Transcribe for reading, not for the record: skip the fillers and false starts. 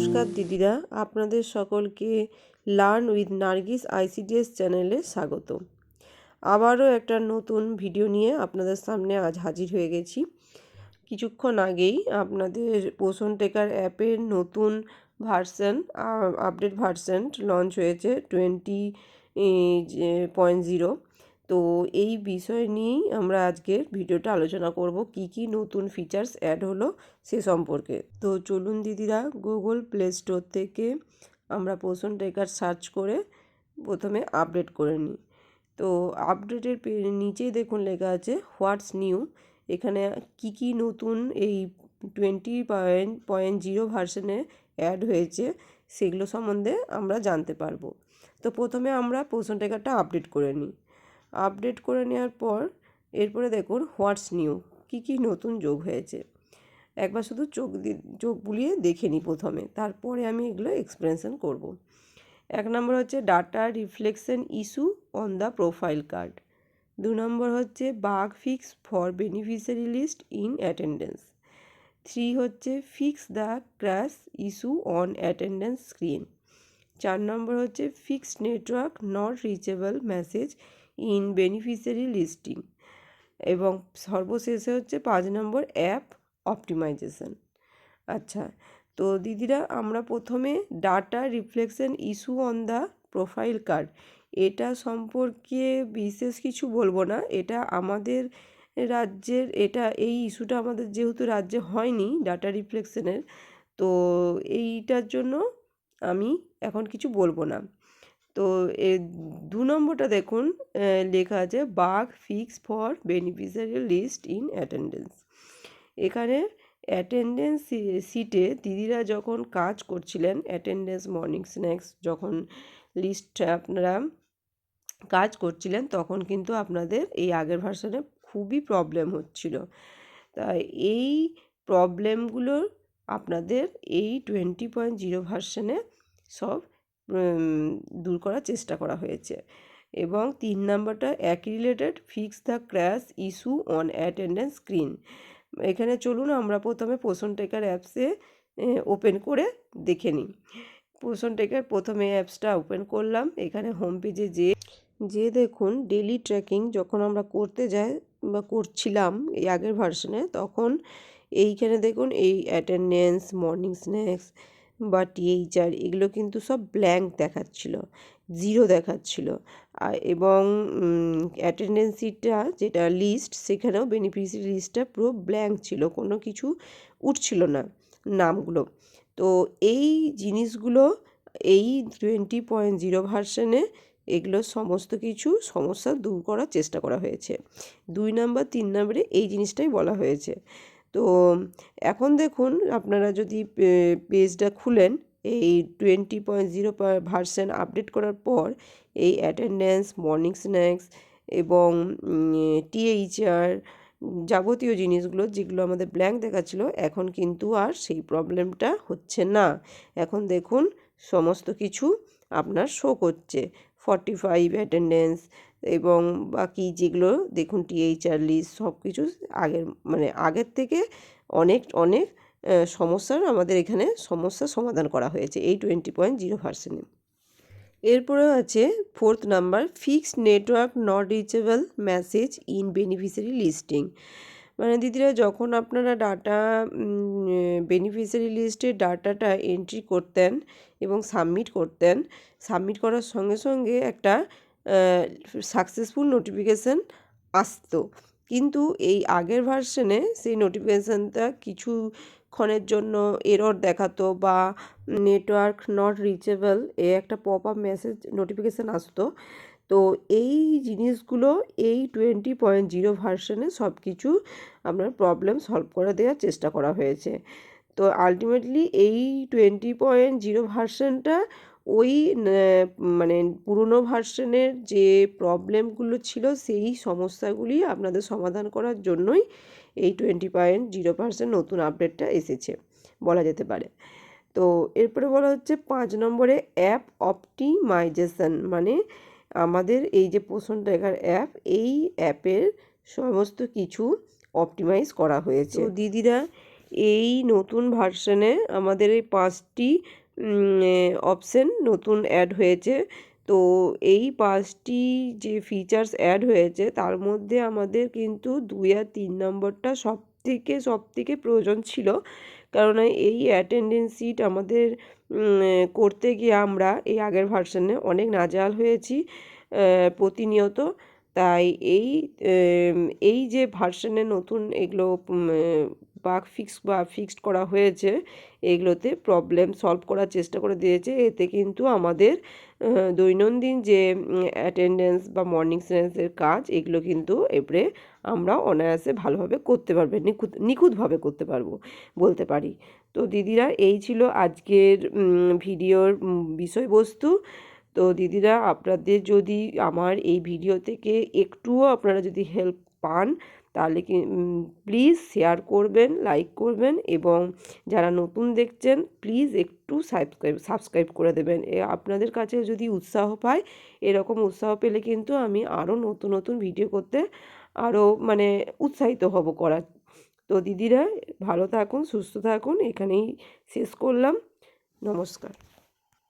নমস্কার দিদিরা, আপনাদের সকলকে লার্ন উইথ নার্গিস আইসিডিএস চ্যানেলে স্বাগত। আবারও একটা নতুন ভিডিও নিয়ে আপনাদের সামনে আজ হাজির হয়ে গেছি। কিছুক্ষণ আগেই আপনাদের পোষণ টেকার অ্যাপের নতুন ভার্সন, আপডেট ভার্সন লঞ্চ হয়েছে 20.0। তো এই বিষয় নিয়েই আমরা আজকের ভিডিওটা আলোচনা করব, কি কি নতুন ফিচার্স অ্যাড হলো সে সম্পর্কে। তো চলুন দিদিরা, গুগল প্লে স্টোর থেকে আমরা পোষণ টেকার সার্চ করে প্রথমে আপডেট করে নিই। তো আপডেটের নিচেই দেখুন লেখা আছে হোয়াটস নিউ। এখানে কি কি নতুন এই 20.0 ভার্সনে অ্যাড হয়েছে সেগুলো সম্বন্ধে আমরা জানতে পারবো। তো প্রথমে আমরা পোষণ টেকারটা আপডেট করে নিই। আপডেট করে নেওয়ার পর এরপরে দেখুন হোয়াটস নিউ, কি কি নতুন যোগ হয়েছে। একবার শুধু চোখ বুলিয়ে দেখে নিই প্রথমে, তারপরে আমি এগুলো এক্সপ্লেনেশন করব। 1 নম্বর হচ্ছে data reflection issue on the profile card. 2 নম্বর হচ্ছে bug fix for beneficiary list in attendance. 3 হচ্ছে fix the crash issue on attendance screen. 4 নম্বর হচ্ছে fixed network not reachable message in beneficiary listing. এবং সর্বশেষে হচ্ছে 5 নম্বর অ্যাপ অপটিমাইজেশন। আচ্ছা, তো দিদিরা আমরা প্রথমে data reflection issue on the profile card, এটা সম্পর্কে বিশেষ কিছু বলবো না। এটা আমাদের রাজ্যের, এই ইস্যুটা আমাদের যেহেতু রাজ্যে হয়নি ডাটা রিফ্লেকশনের, তো এইটার জন্য আমি এখন কিছু বলবো না। তো 2 নম্বরটা দেখুন, লেখা আছে bug fix for beneficiary list in attendance. এখানে অ্যাটেন্ডেন্স সিটে দিদিরা যখন কাজ করছিলেন, অ্যাটেন্ডেন্স মর্নিং স্ন্যাক্স যখন লিস্টটা আপনারা কাজ করছিলেন, তখন কিন্তু আপনাদের এই আগের ভার্সনে খুবই প্রবলেম হচ্ছিল। তাই এই প্রবলেমগুলো আপনাদের এই 20.0 ভার্সনে সব দূর করার চেষ্টা করা হয়েছে। এবং 3 নম্বরটা একই related, fix the crash issue on attendance screen. এখানে চলুন আমরা প্রথমে পোষণ টেকার অ্যাপসে ওপেন করে দেখে নিই। পোষণ টেকার প্রথমে অ্যাপসটা ওপেন করলাম। এখানে হোম পেজে যে দেখুন ডেলি ট্র্যাকিং যখন আমরা করতে যাই বা করছিলাম এই আগের ভার্সনে, তখন এইখানে দেখুন এই অ্যাটেন্ডেন্স, মর্নিং স্ন্যাক্স বা টিএইচআর এগুলো কিন্তু সব ব্ল্যাঙ্ক দেখাচ্ছিল, 0 দেখাচ্ছিল। এবং অ্যাটেন্ডেন্স সিটটা যেটা লিস্ট, সেখানেও বেনিফিশিয়ারি লিস্টটা পুরো ব্ল্যাঙ্ক ছিল, কোনো কিছু উঠছিল না নামগুলো। তো এই জিনিসগুলো এই 20.0 ভার্সনে এগুলো সমস্ত কিছু সমস্যা দূর করার চেষ্টা করা হয়েছে। 2 নম্বর 3 নম্বরে এই জিনিসটাই বলা হয়েছে। তো এখন দেখুন আপনারা যদি পেজটা খুলেন, এই 20.0 ভার্সন আপডেট করার পর এই অ্যাটেন্ডেন্স, মর্নিং স্ন্যাক্স এবং টিএইচআর যাবতীয় জিনিসগুলো যেগুলো আমাদের ব্ল্যাঙ্ক দেখাচ্ছিল, এখন কিন্তু আর সেই প্রবলেমটা হচ্ছে না। এখন দেখুন সমস্ত কিছু আপনার শো করছে, 45 অ্যাটেন্ডেন্স এবং বাকি যেগুলো দেখুন টিএইচআর লিস্ট, সব কিছু আগের থেকে অনেক অনেক সমস্যার আমাদের এখানে সমস্যার সমাধান করা হয়েছে এই 20.0 ভার্সনে। এরপরে আছে 4th number, fixed network not reachable message in beneficiary listing. মানে দিদিরা যখন আপনারা ডাটা বেনিফিশিয়ারি লিস্টের ডাটাটা এন্ট্রি করতেন এবং সাবমিট করার সঙ্গে সঙ্গে একটা সাকসেসফুল নোটিফিকেশান আসতো। কিন্তু এই আগের ভার্সনে সেই নোটিফিকেশানটা কিছুক্ষণের জন্য এরর দেখাতো বা নেটওয়ার্ক নট রিচেবল একটা পপ আপ মেসেজ নোটিফিকেশান আসতো। তো এই জিনিসগুলো এই 20.0 ভার্সনে সব কিছু আপনার প্রবলেম সলভ করে দেওয়ার চেষ্টা করা হয়েছে। তো আলটিমেটলি এই 20.0 ভার্সনটা ওই পুরনো ভার্সনের যে প্রবলেমগুলো ছিল সেই সমস্যাগুলি আপনাদের সমাধান করার জন্যই এই 20.0 ভার্সন নতুন আপডেটটা এসেছে বলা যেতে পারে। তো এরপরে বলা হচ্ছে 5 নম্বরে অ্যাপ অপটিমাইজেশন, মানে আমাদের এই যে পোষণ টেকার অ্যাপ, এই অ্যাপের সমস্ত কিছু অপটিমাইজ করা হয়েছে। তো দিদিরা এই নতুন ভার্সনে আমাদের এই 5টি অপশন নতুন অ্যাড হয়েছে। তো এই 5টি যে ফিচার্স অ্যাড হয়েছে তার মধ্যে আমাদের কিন্তু 2 আর 3 নম্বরটা সবথেকে প্রয়োজন ছিল। কারণ এই অ্যাটেন্ডেন্স শিট আমাদের করতে গিয়ে আমরা এই আগের ভার্সনে অনেক নাজেহাল হয়েছি প্রতিনিয়ত। তাই এই যে ভার্সনে নতুন এগুলো বাগ ফিক্সড করা হয়েছে, এগুলোতে প্রবলেম সলভ করার চেষ্টা করে দিয়েছে। এতে কিন্তু আমাদের দৈনন্দিন যে অ্যাটেন্ডেন্স বা মর্নিং সায়েন্সের কাজ, এগুলো কিন্তু এবারে আমরা অনায়াসে ভালোভাবে করতে পারবে, নিখুঁতভাবে করতে পারবো বলতে পারি। তো দিদিরা, এই ছিল আজকের ভিডিওর বিষয়বস্তু। তো দিদিরা, আপনাদের যদি আমার এই ভিডিও থেকে একটুও আপনারা যদি হেল্প পান, তাহলে কি প্লিজ শেয়ার করবেন, লাইক করবেন, এবং যারা নতুন দেখছেন প্লিজ একটু সাবস্ক্রাইব করে দেবেন। আপনাদের কাছে যদি উৎসাহ পাই, এরকম উৎসাহ পেলে কিন্তু আমি আরও নতুন ভিডিও করতে আরও মানে উৎসাহিত হব করার। তো দিদিরা, ভালো থাকুন, সুস্থ থাকুন, এখানেই শেষ করলাম। নমস্কার।